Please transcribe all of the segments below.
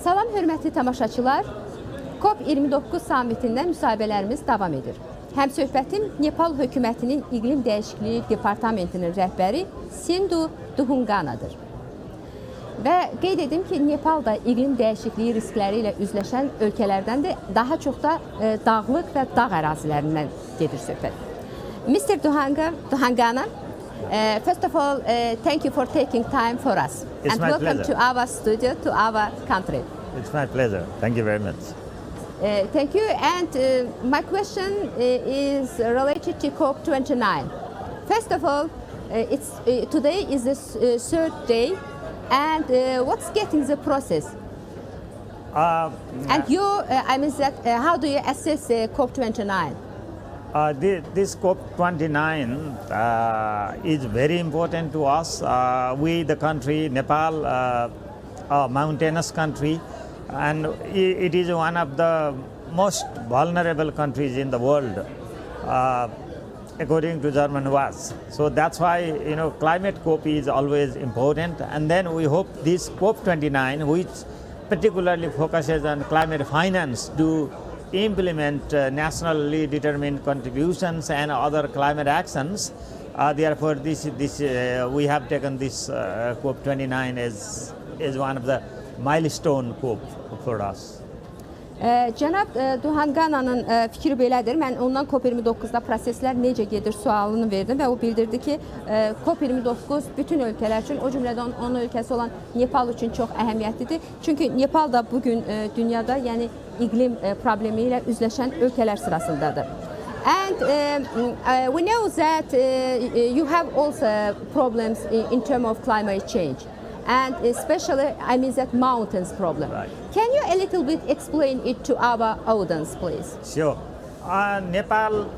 Salam hörmətli tamaşaçılar, COP29 sammitindən müsahibələrimiz davam edir. Həmsöhbətim Nepal hökümətinin İqlim Dəyişikliyi Departamentinin rəhbəri Sendu Duhunganadır. Və qeyd edim ki, Nepal da iqlim dəyişikliyi riskləri ilə üzləşən ölkələrdəndir, daha çox da dağlıq və dağ ərazilərindən gedir söhbət. Mr. Duhungana, first of all, thank you for taking time for us. It's and my welcome pleasure. to our studio, to our country. It's my pleasure. Thank you very much. Thank you. And my question is related to COP29. First of all, today is the third day, and what's getting the process? And you, how do you assess COP29? This COP29 is very important to us. We, the country, Nepal, a mountainous country, and it is one of the most vulnerable countries in the world, according to German was. So that's why, climate COP is always important. And then we hope this COP29, which particularly focuses on climate finance, to implement nationally determined contributions and other climate actions. Therefore, we have taken this COP29 as one of the milestone COP for us. Cənab Duhangananın fikri belədir. Mən ondan COP29-da proseslər necə gedir sualını verdim və o bildirdi ki, COP29 bütün ölkələr üçün, o cümlədən onun ölkəsi olan Nepal üçün çox əhəmiyyətlidir. Çünki Nepal da bugün dünyada, yəni iqlim problemi ilə üzləşən ölkələr sırasındadır. And we know that you have also problems in terms of climate change. And especially, that mountains problem. Right. Can you a little bit explain it to our audience, please? Sure. Nepal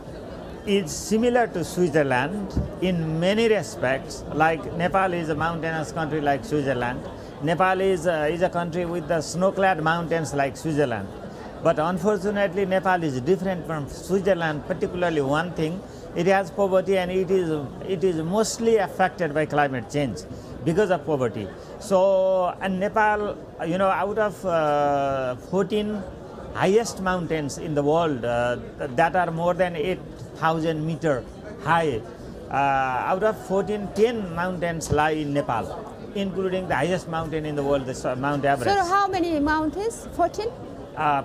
is similar to Switzerland in many respects. Like Nepal is a mountainous country like Switzerland. Nepal is a country with the snow-clad mountains like Switzerland. But unfortunately, Nepal is different from Switzerland, particularly one thing. It has poverty, and it is mostly affected by climate change because of poverty. So, and Nepal, out of 14 highest mountains in the world that are more than 8,000 meters high, out of 14, 10 mountains lie in Nepal, including the highest mountain in the world, the Mount Everest. So how many mountains? 14?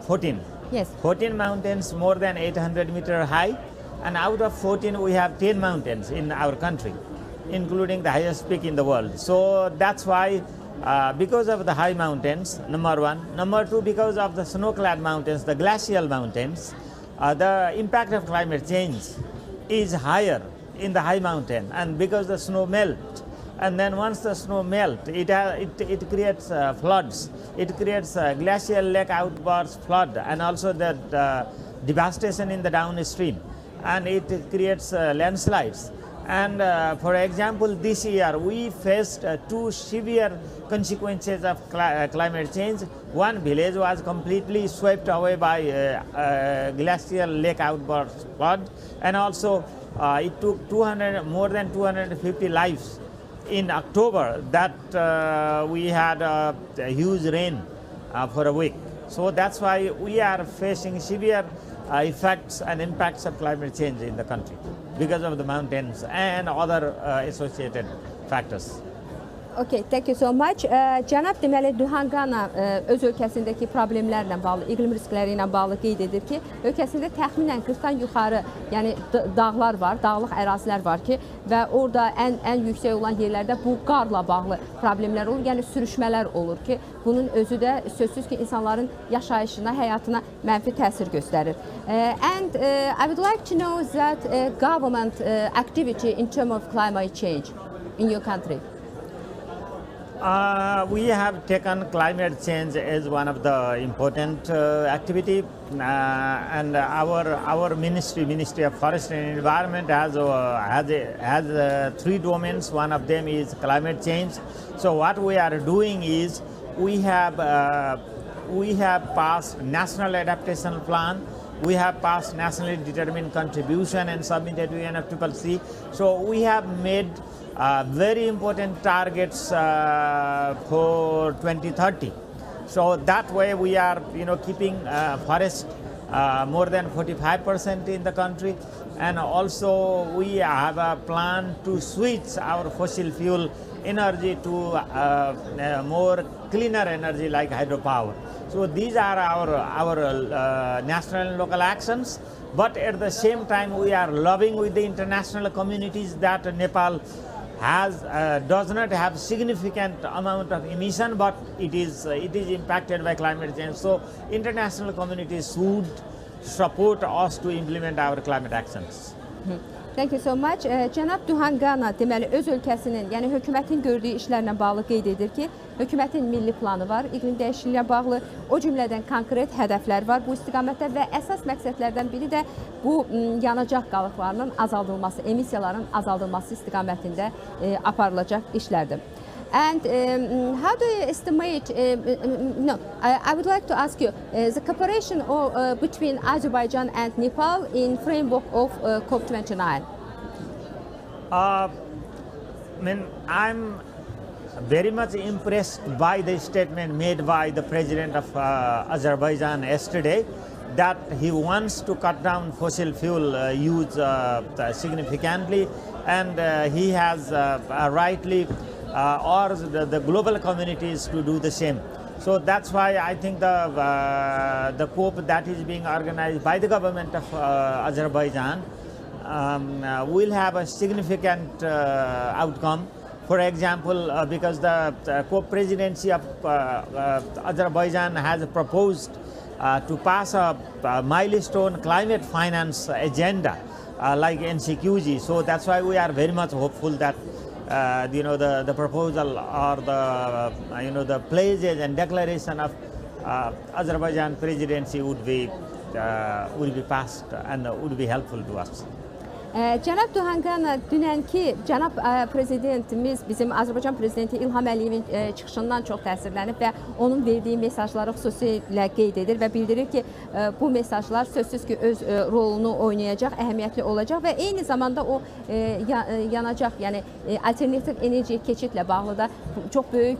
14. Yes. 14 mountains more than 800 meters high, and out of 14 we have 10 mountains in our country, including the highest peak in the world. So that's why, because of the high mountains, number one. Number two, because of the snow-clad mountains, the glacial mountains, the impact of climate change is higher in the high mountain, and because the snow melts. And then once the snow melts, it creates floods. It creates glacial lake outbursts, flood, and also the devastation in the downstream. And it creates landslides. And for example, this year we faced two severe consequences of climate change. One village was completely swept away by glacial lake outburst flood, and also it took more than 250 lives. In October, that we had a huge rain for a week. So that's why we are facing severe effects and impacts of climate change in the country because of the mountains and other associated factors. Okay, thank you so much. Cənab deməli Duhangana öz ölkəsindəki problemlərlə bağlı, iqlim riskləri ilə bağlı qeyd edir ki, ölkəsində təxminən 40-dan yuxarı, yəni dağlar var, dağlıq ərazilər var ki, və orada ən yüksək olan yerlərdə bu qarla bağlı problemlər olur, yəni sürüşmələr olur ki, bunun özü də sözsüz ki, insanların yaşayışına, həyatına mənfi təsir göstərir. And I would like to know that government activity in terms of climate change in your country. We have taken climate change as one of the important activity, and our Ministry of Forest and Environment has three domains. One of them is climate change. So what we are doing is we have passed national adaptation plan. We have passed nationally determined contribution and submitted to UNFCCC. So we have made very important targets for 2030. So that way we are, keeping forest more than 45% in the country, and also we have a plan to switch our fossil fuel energy to more cleaner energy like hydropower. So these are our national and local actions, but at the same time we are lobbying with the international communities that Nepal does not have significant amount of emission, but it is impacted by climate change. So international communities should support us to implement our climate actions. Thank you so much. Cənab Duhangana deməli öz ölkəsinin, yəni hökumətin gördüyü işlərlə bağlı qeyd edir ki, hökumətin milli planı var, iqlim dəyişikliyə bağlı, o cümlədən konkret hədəflər var bu istiqamətdə və əsas məqsədlərdən biri də bu yanacaq qalıqlarının azaldılması, emissiyaların azaldılması istiqamətində aparılacaq işlərdir. And how do you estimate, I would like to ask you, the cooperation between Azerbaijan and Nepal in framework of COP29? I'm very much impressed by the statement made by the president of Azerbaijan yesterday, that he wants to cut down fossil fuel use significantly, and he has rightly urged the global communities to do the same. So that's why I think the COP that is being organized by the government of Azerbaijan will have a significant outcome. For example, because the COP presidency of Azerbaijan has proposed to pass a milestone climate finance agenda like NCQG. So that's why we are very much hopeful that the proposal or the pledges and declaration of Azerbaijan presidency would be passed and would be helpful to us. Cənab Duhangana, dünənki cənab prezidentimiz, bizim Azərbaycan prezidenti İlham Əliyevin çıxışından çox təsirlənib və onun verdiyi mesajları xüsusilə qeyd edir və bildirir ki, bu mesajlar sözsüz ki, öz rolunu oynayacaq, əhəmiyyətli olacaq və eyni zamanda o yanacaq, yəni alternativ enerjiyə keçidlə bağlı da çox böyük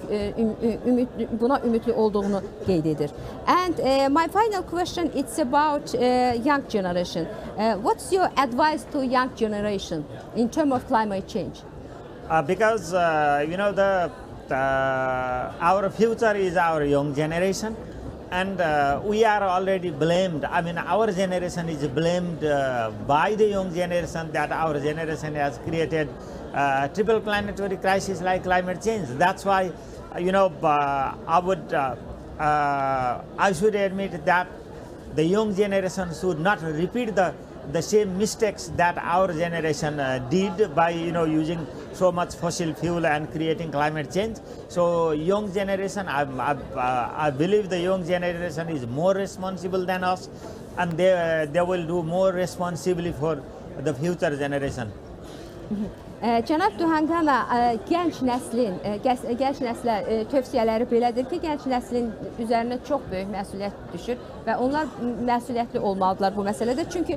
buna ümidli olduğunu qeyd edir. And my final question, it's about young generation. What's your advice to young generation in terms of climate change? Because our future is our young generation, and we are already blamed. I mean, our generation is blamed by the young generation that our generation has created triple planetary crisis like climate change. That's why I should admit that the young generation should not repeat the same mistakes that our generation did by using so much fossil fuel and creating climate change. So young generation, I believe the young generation is more responsible than us, and they will do more responsibly for the future generation. Cənab Duhangana, gənc nəslə tövsiyələri belədir ki, gənc nəslin üzərinə çox böyük məsuliyyət düşür və onlar məsuliyyətli olmalıdırlar bu məsələdə. Çünki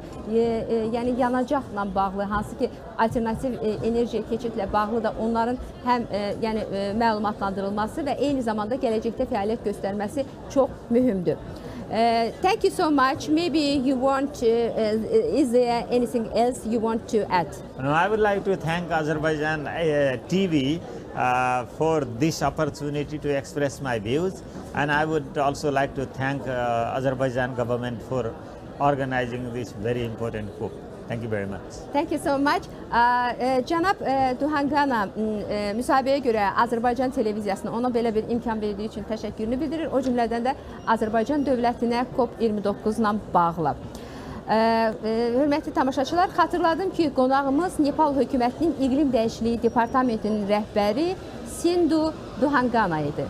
yəni yanacaqla bağlı, hansı ki alternativ enerjiyə keçidlə bağlı da onların həm məlumatlandırılması və eyni zamanda gələcəkdə fəaliyyət göstərməsi çox mühümdür. Thank you so much. Maybe you want is there anything else you want to add? No, I would like to thank Azerbaijan TV for this opportunity to express my views, and I would also like to thank Azerbaijan government for organizing this very important COP. Thank you very much. Thank you so much. Cənab Duhangana müsahibəyə görə Azərbaycan televiziyasına ona belə bir imkan verdiyi üçün təşəkkürünü bildirir. O cümlədən də Azərbaycan dövlətinə COP29-la bağlı. Hörmətli tamaşaçılar, xatırladım ki, qonağımız Nepal hökumətinin İqlim Dəyişikliyi Departamentinin rəhbəri Sindu Duhangana idi.